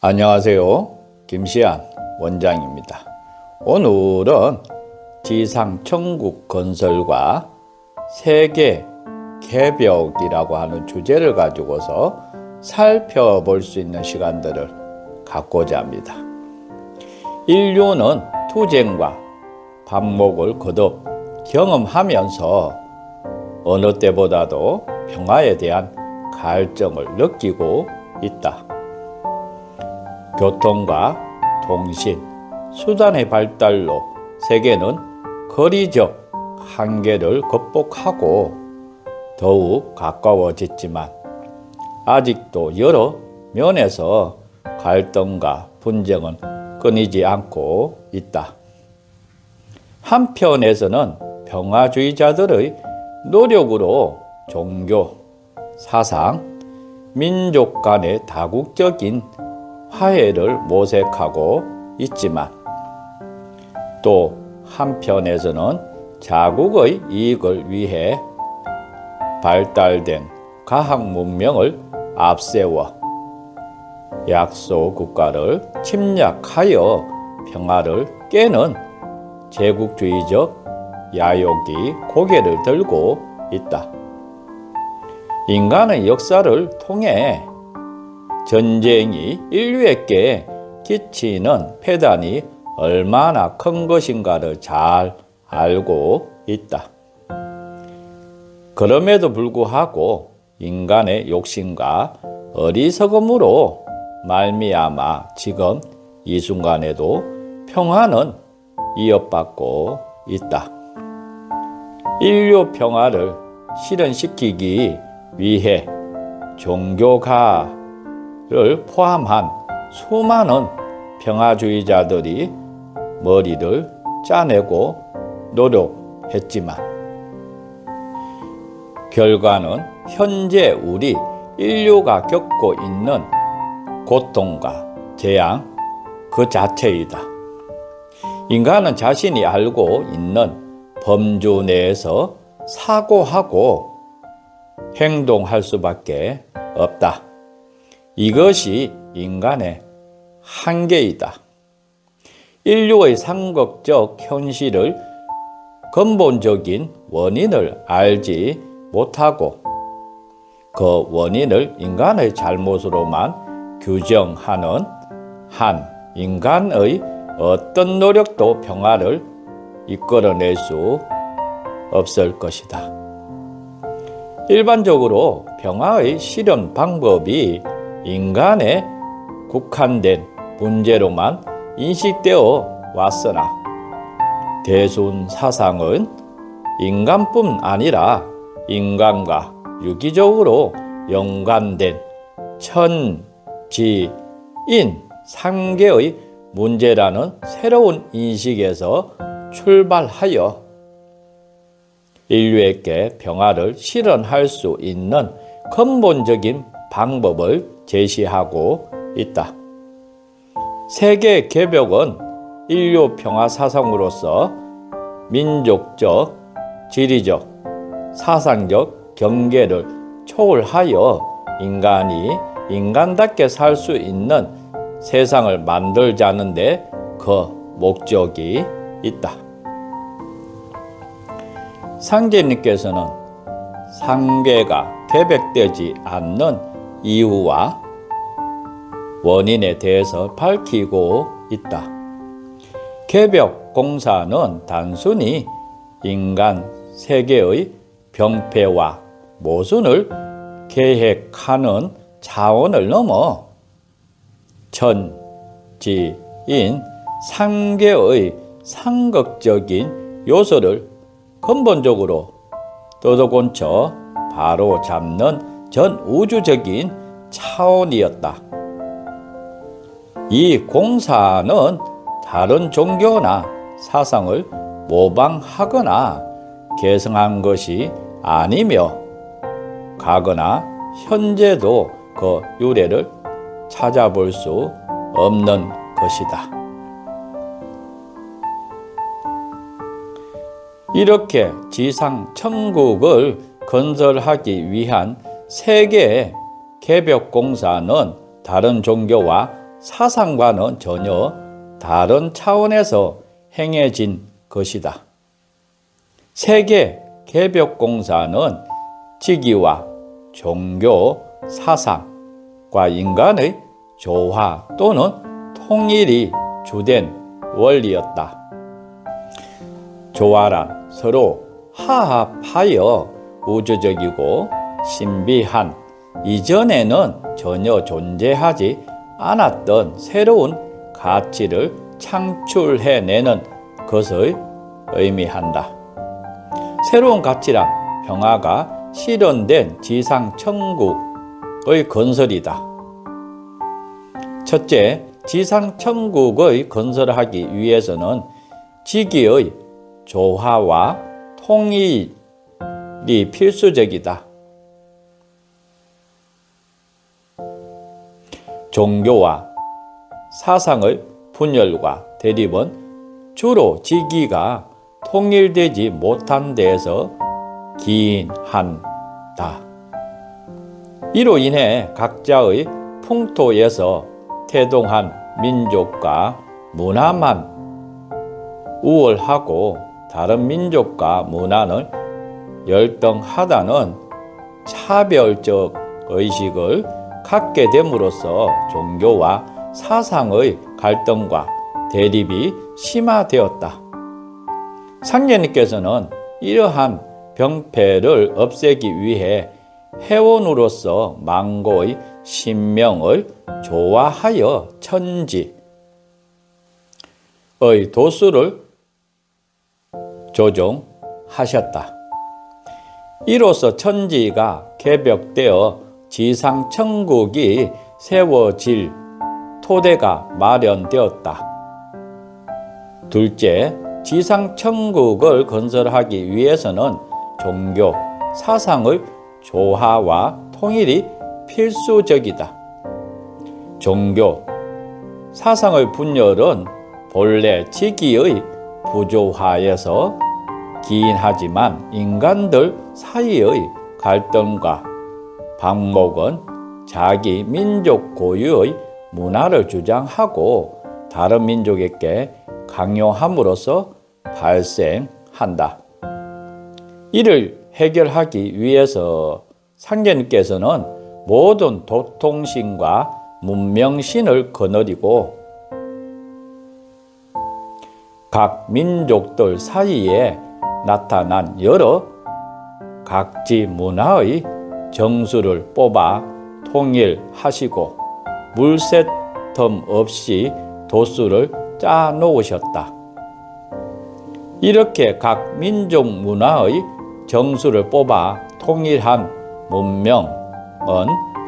안녕하세요. 김시안 원장입니다. 오늘은 지상천국 건설과 세계 개벽이라고 하는 주제를 가지고서 살펴볼 수 있는 시간들을 갖고자 합니다. 인류는 투쟁과 반목을 거듭 경험하면서 어느 때보다도 평화에 대한 갈증을 느끼고 있다. 교통과 통신, 수단의 발달로 세계는 거리적 한계를 극복하고 더욱 가까워졌지만 아직도 여러 면에서 갈등과 분쟁은 끊이지 않고 있다. 한편에서는 평화주의자들의 노력으로 종교, 사상, 민족 간의 다국적인 화해를 모색하고 있지만 또 한편에서는 자국의 이익을 위해 발달된 과학 문명을 앞세워 약소 국가를 침략하여 평화를 깨는 제국주의적 야욕이 고개를 들고 있다. 인간의 역사를 통해 전쟁이 인류에게 끼치는 폐단이 얼마나 큰 것인가를 잘 알고 있다. 그럼에도 불구하고 인간의 욕심과 어리석음으로 말미암아 지금 이 순간에도 평화는 이어받고 있다. 인류 평화를 실현시키기 위해 종교가를 포함한 수많은 평화주의자들이 머리를 짜내고 노력했지만 결과는 현재 우리 인류가 겪고 있는 고통과 재앙 그 자체이다. 인간은 자신이 알고 있는 범주 내에서 사고하고 행동할 수밖에 없다. 이것이 인간의 한계이다. 인류의 상극적 현실을 근본적인 원인을 알지 못하고 그 원인을 인간의 잘못으로만 규정하는 한 인간의 어떤 노력도 평화를 이끌어낼 수 없을 것이다. 일반적으로 평화의 실현 방법이 인간에 국한된 문제로만 인식되어 왔으나 대순 사상은 인간뿐 아니라 인간과 유기적으로 연관된 천, 지, 인, 삼계의 문제라는 새로운 인식에서 출발하여 인류에게 평화를 실현할 수 있는 근본적인 방법을 제시하고 있다. 세계 개벽은 인류 평화 사상으로서 민족적, 지리적, 사상적 경계를 초월하여 인간이 인간답게 살 수 있는 세상을 만들자는 데 그 목적이 있다. 상제님께서는 상계가 개벽되지 않는 이유와 원인에 대해서 밝히고 있다. 개벽 공사는 단순히 인간 세계의 병폐와 모순을 계획하는 차원을 넘어 천, 지, 인, 삼계의 상극적인 요소를 근본적으로 뜯어고쳐 바로 잡는 전 우주적인 차원이었다. 이 공사는 다른 종교나 사상을 모방하거나 계승한 것이 아니며 과거나 현재도 그 유래를 찾아볼 수 없는 것이다. 이렇게 지상천국을 건설하기 위한 세계 개벽 공사는 다른 종교와 사상과는 전혀 다른 차원에서 행해진 것이다. 세계 개벽공사는 직위와 종교, 사상과 인간의 조화 또는 통일이 주된 원리였다. 조화란 서로 화합하여 우주적이고 신비한 이전에는 전혀 존재하지 않았던 새로운 가치를 창출해내는 것을 의미한다. 새로운 가치란 평화가 실현된 지상천국의 건설이다. 첫째, 지상천국의 건설하기 위해서는 지기의 조화와 통일이 필수적이다. 종교와 사상의 분열과 대립은 주로 지기가 통일되지 못한 데에서 기인한다. 이로 인해 각자의 풍토에서 태동한 민족과 문화만 우월하고 다른 민족과 문화는 열등하다는 차별적 의식을 갖게 됨으로써 종교와 사상의 갈등과 대립이 심화되었다. 상제님께서는 이러한 병폐를 없애기 위해 회원으로서 망고의 신명을 조화하여 천지의 도수를 조정하셨다. 이로써 천지가 개벽되어 지상천국이 세워질 토대가 마련되었다. 둘째, 지상천국을 건설하기 위해서는 종교, 사상의 조화와 통일이 필수적이다. 종교, 사상의 분열은 본래 지기의 부조화에서 기인하지만 인간들 사이의 갈등과 방목은 자기 민족 고유의 문화를 주장하고 다른 민족에게 강요함으로써 발생한다. 이를 해결하기 위해서 상제님께서는 모든 도통신과 문명신을 거느리고 각 민족들 사이에 나타난 여러 각지 문화의 정수를 뽑아 통일하시고 물새텀 없이 도수를 짜 놓으셨다. 이렇게 각 민족 문화의 정수를 뽑아 통일한 문명은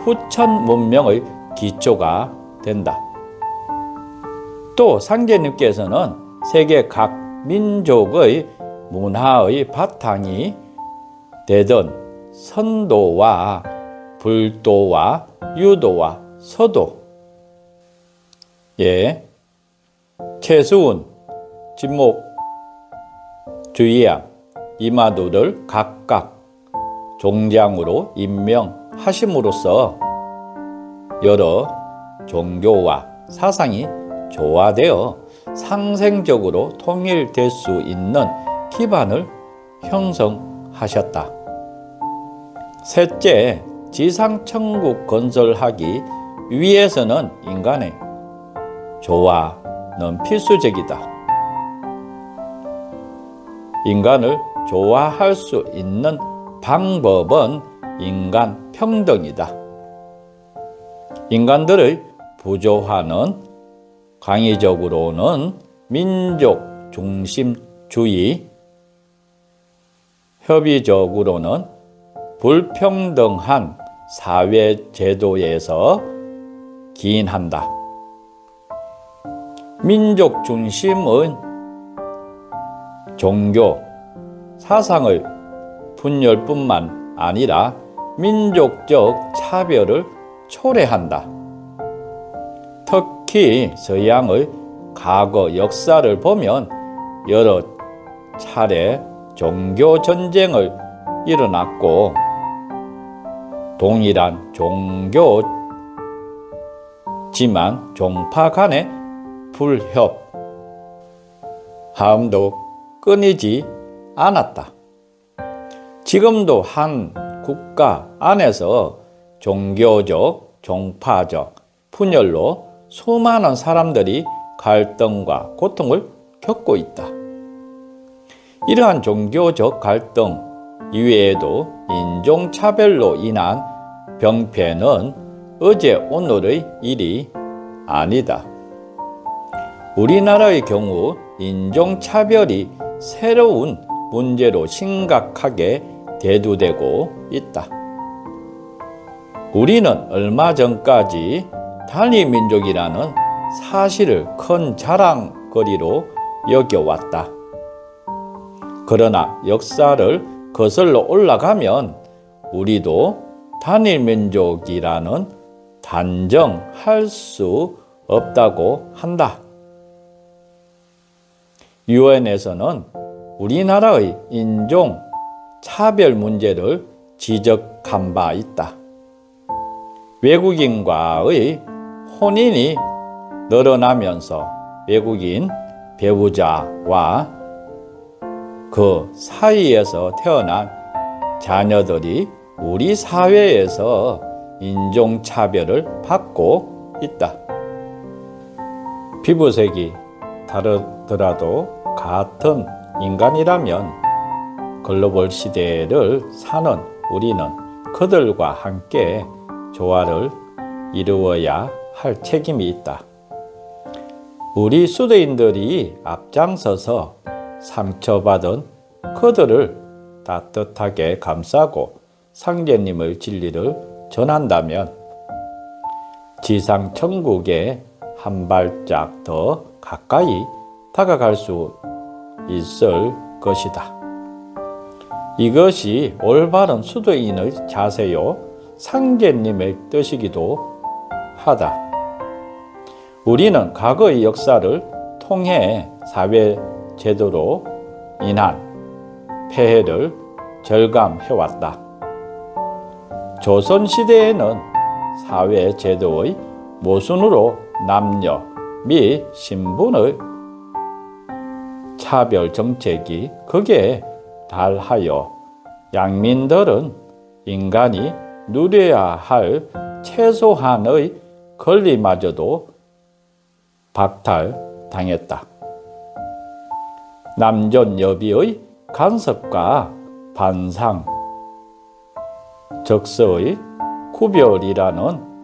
후천 문명의 기초가 된다. 또 상제님께서는 세계 각 민족의 문화의 바탕이 되던 선도와 불도와 유도와 서도, 최수훈, 진목, 주의양, 이마두를 각각 종장으로 임명하심으로써 여러 종교와 사상이 조화되어 상생적으로 통일될 수 있는 기반을 형성하셨다. 셋째, 지상천국 건설하기 위해서는 인간의 조화는 필수적이다. 인간을 조화할 수 있는 방법은 인간 평등이다. 인간들의 부조화는 광의적으로는 민족 중심주의, 협의적으로는 불평등한 사회제도에서 기인한다. 민족 중심은 종교, 사상의 분열뿐만 아니라 민족적 차별을 초래한다. 특히 서양의 과거 역사를 보면 여러 차례 종교 전쟁을 일어났고 동일한 종교 있지만 종파 간의 불협, 화음도 끊이지 않았다. 지금도 한 국가 안에서 종교적, 종파적 분열로 수많은 사람들이 갈등과 고통을 겪고 있다. 이러한 종교적 갈등 이외에도 인종차별로 인한 병폐는 어제 오늘의 일이 아니다. 우리나라의 경우 인종차별이 새로운 문제로 심각하게 대두되고 있다. 우리는 얼마 전까지 단일민족이라는 사실을 큰 자랑거리로 여겨왔다. 그러나 역사를 거슬러 올라가면 우리도 단일민족이라는 단정할 수 없다고 한다. 유엔에서는 우리나라의 인종 차별 문제를 지적한 바 있다. 외국인과의 혼인이 늘어나면서 외국인 배우자와 그 사이에서 태어난 자녀들이 우리 사회에서 인종차별을 받고 있다. 피부색이 다르더라도 같은 인간이라면 글로벌 시대를 사는 우리는 그들과 함께 조화를 이루어야 할 책임이 있다. 우리 수도인들이 앞장서서 상처받은 그들을 따뜻하게 감싸고 상제님의 진리를 전한다면 지상천국에 한 발짝 더 가까이 다가갈 수 있을 것이다. 이것이 올바른 수도인의 자세요 상제님의 뜻이기도 하다. 우리는 과거의 역사를 통해 사회 제도로 인한 폐해를 절감해왔다. 조선시대에는 사회 제도의 모순으로 남녀 및 신분의 차별 정책이 극에 달하여 양민들은 인간이 누려야 할 최소한의 권리마저도 박탈당했다. 남존 여비의 간섭과 반상, 적서의 구별이라는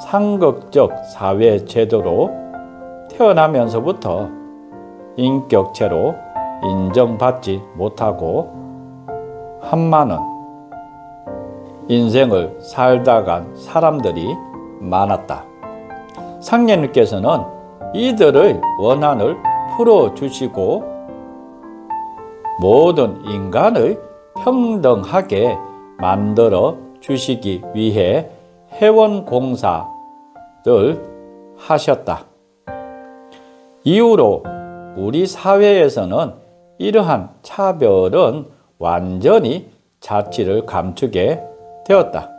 상극적 사회 제도로 태어나면서부터 인격체로 인정받지 못하고 한많은 인생을 살다 간 사람들이 많았다. 상제님께서는 이들의 원한을 풀어주시고 모든 인간의 평등하게 만들어 주시기 위해 회원공사를 하셨다. 이후로 우리 사회에서는 이러한 차별은 완전히 자취를 감추게 되었다.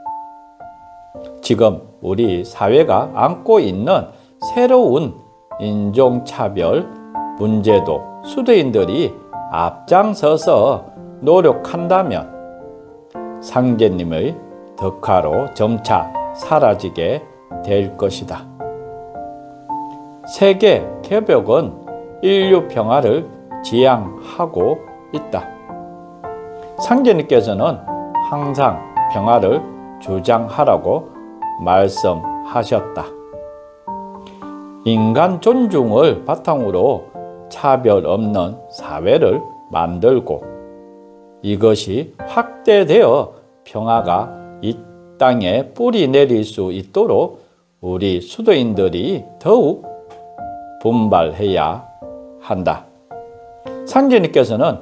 지금 우리 사회가 안고 있는 새로운 인종차별 문제도 수도인들이 앞장서서 노력한다면 상제님의 덕화로 점차 사라지게 될 것이다. 세계 개벽은 인류 평화를 지향하고 있다. 상제님께서는 항상 평화를 주장하라고 말씀하셨다. 인간 존중을 바탕으로 차별 없는 사회를 만들고 이것이 확대되어 평화가 이 땅에 뿌리 내릴 수 있도록 우리 수도인들이 더욱 분발해야 한다. 상제님께서는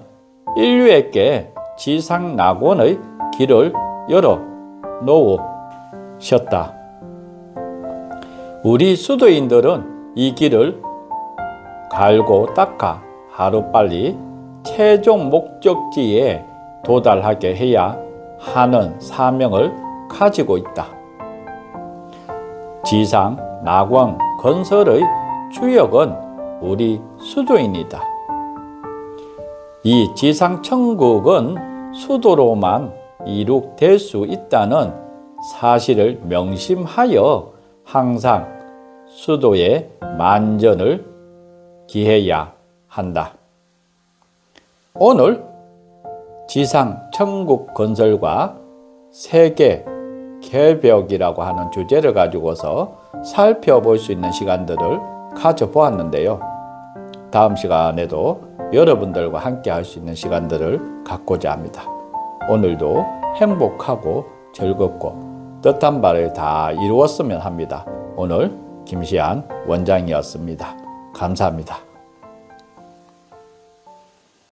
인류에게 지상낙원의 길을 열어 놓으셨다. 우리 수도인들은 이 길을 갈고 닦아 하루빨리 최종 목적지에 도달하게 해야 하는 사명을 가지고 있다. 지상, 낙원, 건설의 주역은 우리 수도입니다. 이 지상천국은 수도로만 이룩될 수 있다는 사실을 명심하여 항상 수도에 만전을 기해야 한다. 오늘 지상천국 건설과 세계 개벽이라고 하는 주제를 가지고서 살펴볼 수 있는 시간들을 가져보았는데요. 다음 시간에도 여러분들과 함께 할 수 있는 시간들을 갖고자 합니다. 오늘도 행복하고 즐겁고 뜻한 바를 다 이루었으면 합니다. 오늘 김시안 원장이었습니다. 감사합니다.